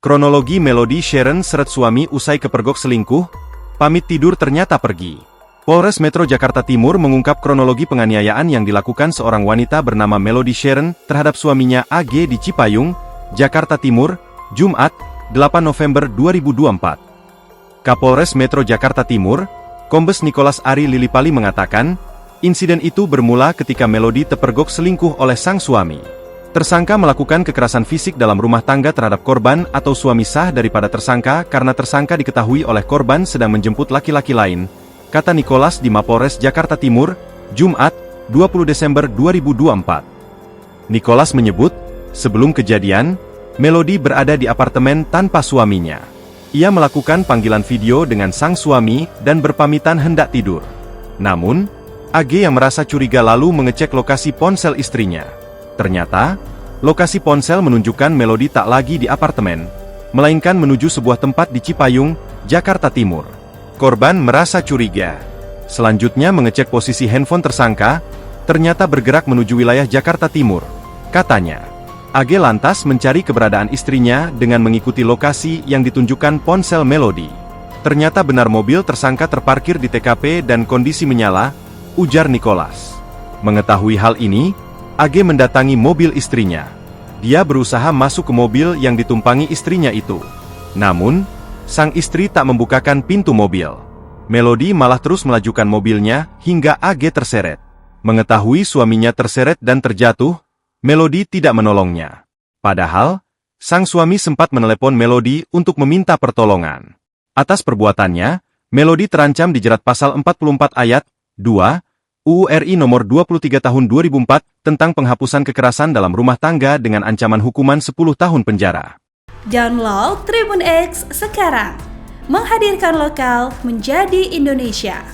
Kronologi Melody Sharon seret suami usai kepergok selingkuh, pamit tidur ternyata pergi. Polres Metro Jakarta Timur mengungkap kronologi penganiayaan yang dilakukan seorang wanita bernama Melody Sharon terhadap suaminya AG di Cipayung, Jakarta Timur, Jumat, 8 November 2024. Kapolres Metro Jakarta Timur, Kombes Nicholas Ari Lilipali mengatakan, insiden itu bermula ketika Melody terpergok selingkuh oleh sang suami. Tersangka melakukan kekerasan fisik dalam rumah tangga terhadap korban atau suami sah daripada tersangka karena tersangka diketahui oleh korban sedang menjemput laki-laki lain, kata Nicholas di Mapolres Jakarta Timur, Jumat, 20 Desember 2024. Nicholas menyebut, sebelum kejadian, Melody berada di apartemen tanpa suaminya. Ia melakukan panggilan video dengan sang suami dan berpamitan hendak tidur. Namun, AG yang merasa curiga lalu mengecek lokasi ponsel istrinya. Ternyata, lokasi ponsel menunjukkan Melody tak lagi di apartemen, melainkan menuju sebuah tempat di Cipayung, Jakarta Timur. Korban merasa curiga. Selanjutnya mengecek posisi handphone tersangka, ternyata bergerak menuju wilayah Jakarta Timur. Katanya, AG lantas mencari keberadaan istrinya dengan mengikuti lokasi yang ditunjukkan ponsel Melody. Ternyata benar mobil tersangka terparkir di TKP dan kondisi menyala, ujar Nicholas. Mengetahui hal ini, AG mendatangi mobil istrinya. Dia berusaha masuk ke mobil yang ditumpangi istrinya itu. Namun, sang istri tak membukakan pintu mobil. Melody malah terus melajukan mobilnya hingga AG terseret. Mengetahui suaminya terseret dan terjatuh, Melody tidak menolongnya. Padahal, sang suami sempat menelepon Melody untuk meminta pertolongan. Atas perbuatannya, Melody terancam dijerat pasal 44 ayat 2 UU RI nomor 23 tahun 2004 tentang penghapusan kekerasan dalam rumah tangga dengan ancaman hukuman 10 tahun penjara. Download Tribun X sekarang, menghadirkan lokal menjadi Indonesia.